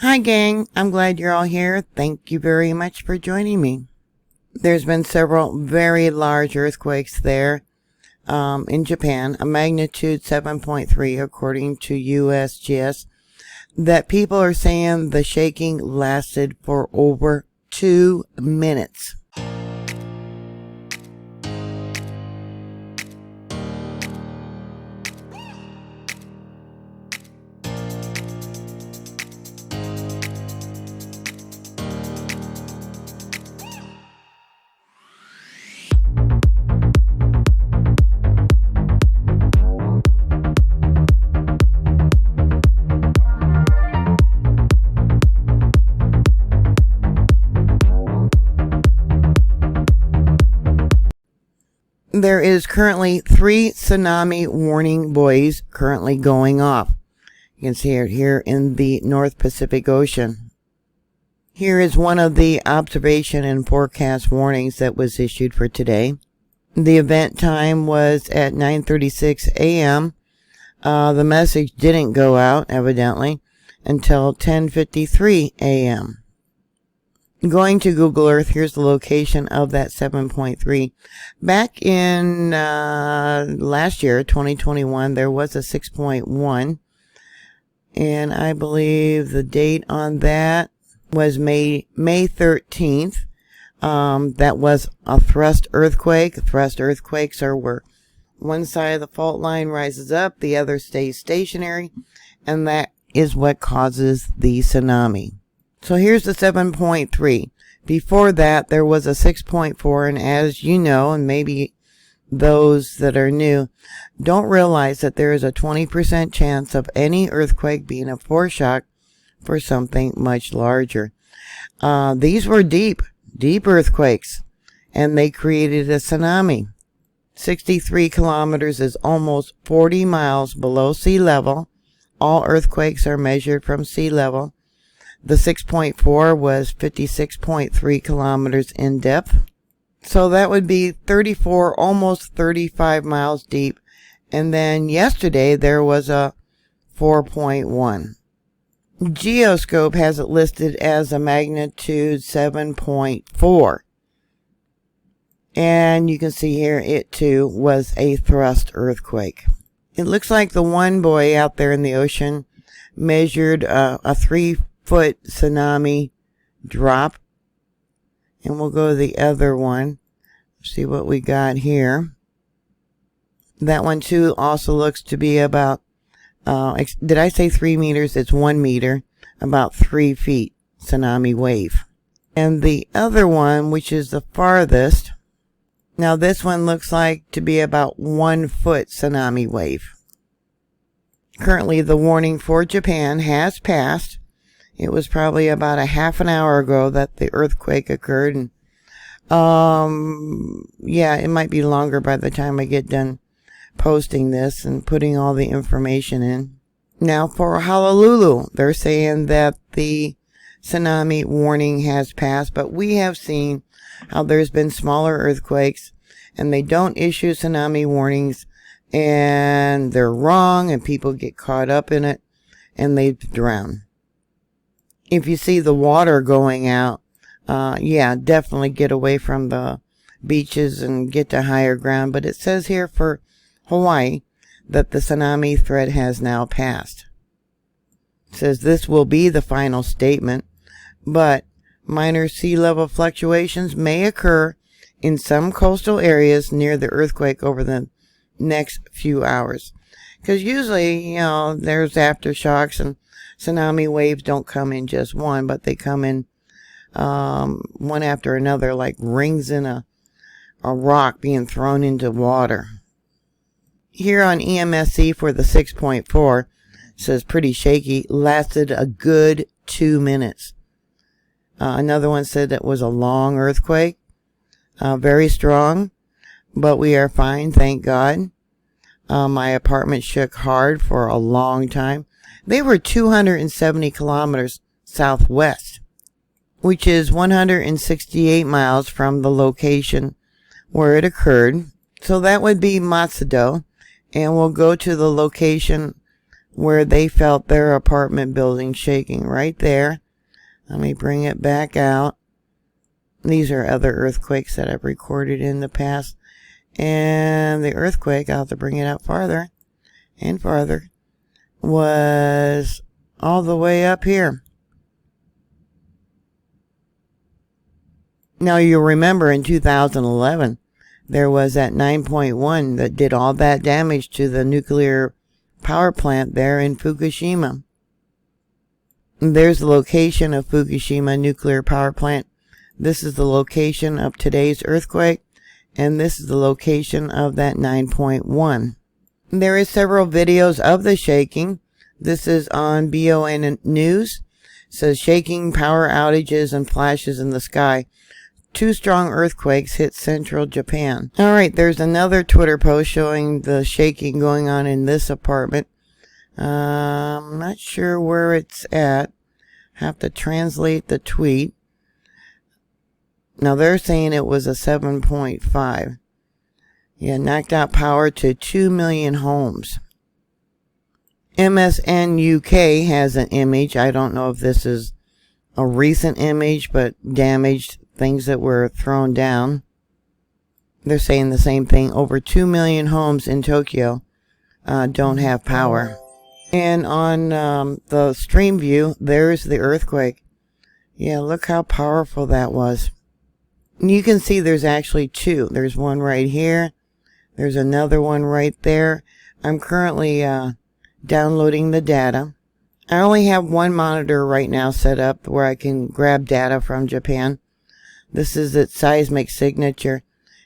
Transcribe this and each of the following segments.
Hi gang, I'm glad you're all here. Thank you very much for joining me. There's been several very large earthquakes there in Japan, a magnitude 7.3 according to USGS, that people are saying the shaking lasted for over 2 minutes. There is currently 3 tsunami warning buoys currently going off. You can see it here in the North Pacific Ocean. Here is one of the observation and forecast warnings that was issued for today. The event time was at 9:36 a.m. The message didn't go out, evidently, until 10:53 a.m. Going to Google Earth, here's the location of that 7.3. Back in last year, 2021, there was a 6.1. And I believe the date on that was May 13th. That was a thrust earthquake. Thrust earthquakes are where one side of the fault line rises up, the other stays stationary, and that is what causes the tsunami. So here's the 7.3. Before that, there was a 6.4, and as you know, and maybe those that are new don't realize that there is a 20% chance of any earthquake being a foreshock for something much larger. These were deep earthquakes, and they created a tsunami. 63 kilometers is almost 40 miles below sea level. All earthquakes are measured from sea level. The 6.4 was 56.3 kilometers in depth. So that would be 34, almost 35 miles deep. And then yesterday there was a 4.1. Geoscope has it listed as a magnitude 7.4. And you can see here it too was a thrust earthquake. It looks like the one buoy out there in the ocean measured a 3-foot tsunami drop. And we'll go to the other one. See what we got here. That one too also looks to be about, did I say 3 meters? It's 1 meter, about 3 feet tsunami wave. And the other one, which is the farthest, now this one looks like to be about 1 foot tsunami wave. Currently the warning for Japan has passed. It was probably about a half an hour ago that the earthquake occurred. And, yeah, it might be longer by the time I get done posting this and putting all the information in. Now for Honolulu, they're saying that the tsunami warning has passed, but we have seen how there's been smaller earthquakes and they don't issue tsunami warnings and they're wrong and people get caught up in it and they drown. If you see the water going out, yeah, definitely get away from the beaches and get to higher ground. But it says here for Hawaii that the tsunami threat has now passed. It says this will be the final statement, but minor sea level fluctuations may occur in some coastal areas near the earthquake over the next few hours. Because usually, you know, there's aftershocks and tsunami waves don't come in just one, but they come in one after another, like rings in a rock being thrown into water. Here on EMSC for the 6.4, it says pretty shaky, lasted a good 2 minutes. Another one said it was a long earthquake, very strong, but we are fine, thank God. My apartment shook hard for a long time. They were 270 kilometers southwest, which is 168 miles from the location where it occurred. So that would be Matsudo. And we'll go to the location where they felt their apartment building shaking right there. Let me bring it back out. These are other earthquakes that I've recorded in the past. And the earthquake, I'll have to bring it out farther and farther, was all the way up here. Now you'll remember in 2011, there was that 9.1 that did all that damage to the nuclear power plant there in Fukushima. There's the location of Fukushima nuclear power plant. This is the location of today's earthquake, and this is the location of that 9.1. There is several videos of the shaking. This is on BON News. It says shaking, power outages, and flashes in the sky. 2 strong earthquakes hit central Japan. Alright, there's another Twitter post showing the shaking going on in this apartment. I'm not sure where it's at. Have to translate the tweet. Now they're saying it was a 7.5. Yeah, knocked out power to 2 million homes. MSN UK has an image. I don't know if this is a recent image, but damaged things that were thrown down. They're saying the same thing. Over 2 million homes in Tokyo don't have power. And on the stream view, there's the earthquake. Yeah, look how powerful that was. You can see there's actually 2. There's one right here. There's another one right there. I'm currently downloading the data. I only have one monitor right now set up where I can grab data from Japan. This is its seismic signature.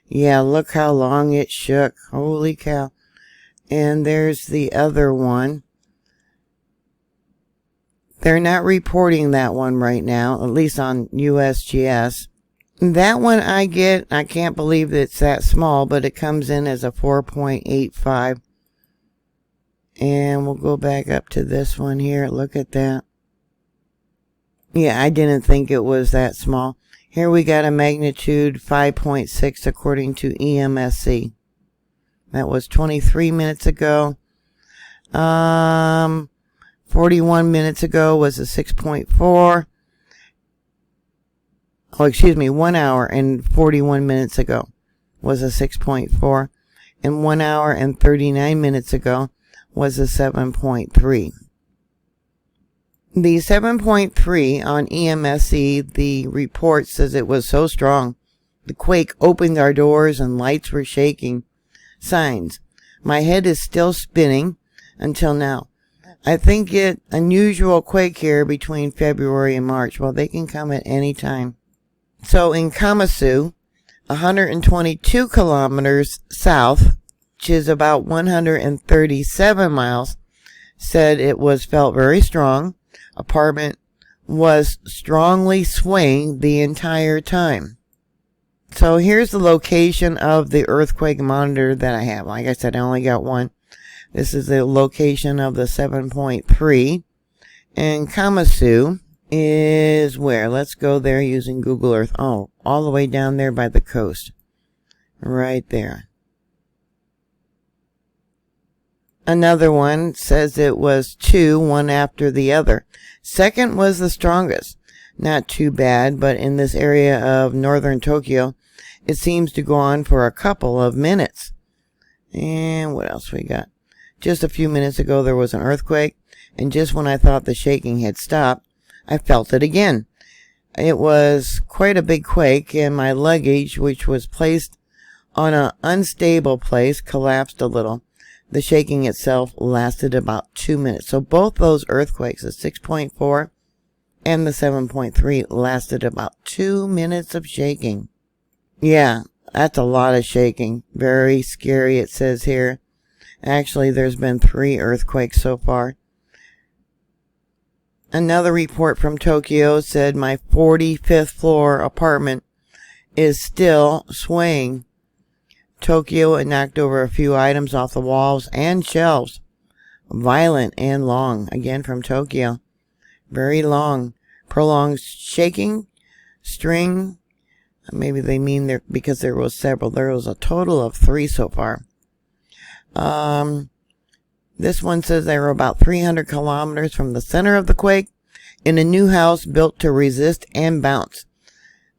Yeah, look how long it shook. Holy cow. And there's the other one. They're not reporting that one right now, at least on USGS. That one I can't believe it's that small, but it comes in as a 4.85. And we'll go back up to this one here. Look at that. Yeah, I didn't think it was that small. Here we got a magnitude 5.6 according to EMSC. That was 23 minutes ago. 41 minutes ago was a 6.4. Oh, excuse me, 1 hour and 41 minutes ago was a 6.4. And 1 hour and 39 minutes ago was a 7.3. The 7.3 on EMSC, the report says it was so strong. The quake opened our doors and lights were shaking. Signs. My head is still spinning until now. I think it unusual quake here between February and March. Well, they can come at any time. So in Kamasu, 122 kilometers south, which is about 137 miles, said it was felt very strong. Apartment was strongly swaying the entire time. So here's the location of the earthquake monitor that I have. Like I said, I only got one. This is the location of the 7.3. And Kamasu is where? Let's go there using Google Earth. Oh, all the way down there by the coast. Right there. Another one says it was 2, one after the other. Second was the strongest. Not too bad, but in this area of northern Tokyo, it seems to go on for a couple of minutes. And what else we got? Just a few minutes ago, there was an earthquake, and just when I thought the shaking had stopped, I felt it again. It was quite a big quake, and my luggage, which was placed on an unstable place, collapsed a little. The shaking itself lasted about 2 minutes. So both those earthquakes, the 6.4 and the 7.3, lasted about 2 minutes of shaking. Yeah, that's a lot of shaking. Very scary, it says here. Actually, there's been 3 earthquakes so far. Another report from Tokyo said my 45th floor apartment is still swaying. Tokyo had knocked over a few items off the walls and shelves. Violent and long. Again from Tokyo. Very long. Prolonged shaking. String. Maybe they mean there because there was several. There was a total of 3 so far. This one says they were about 300 kilometers from the center of the quake in a new house built to resist and bounce.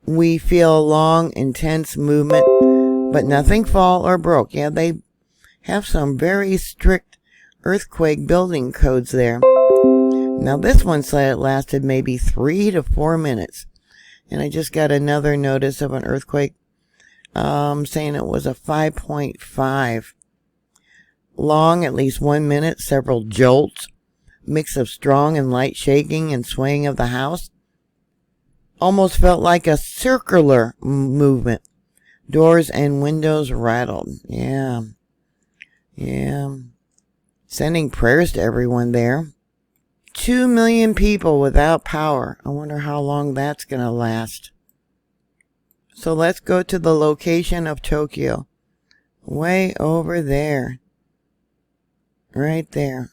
We feel a long, intense movement, but nothing fall or broke. Yeah, they have some very strict earthquake building codes there. Now this one said it lasted maybe 3 to 4 minutes. And I just got another notice of an earthquake saying it was a 5.5. Long, at least 1 minute, several jolts, mix of strong and light shaking and swaying of the house. Almost felt like a circular movement. Doors and windows rattled. Yeah. Sending prayers to everyone there. 2 million people without power. I wonder how long that's going to last. So let's go to the location of Tokyo. Way over there. Right there.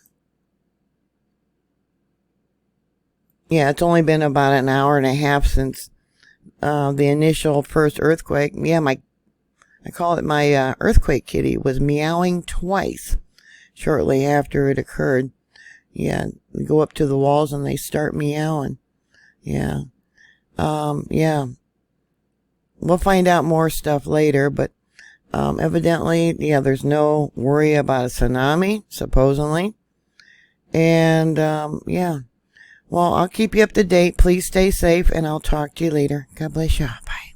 Yeah, it's only been about an hour and a half since the initial first earthquake. Yeah, I call it my earthquake kitty was meowing twice shortly after it occurred. Yeah, they go up to the walls and they start meowing. Yeah. Yeah. We'll find out more stuff later, but evidently, yeah, there's no worry about a tsunami, supposedly. And, yeah. Well, I'll keep you up to date. Please stay safe, and I'll talk to you later. God bless you. Bye.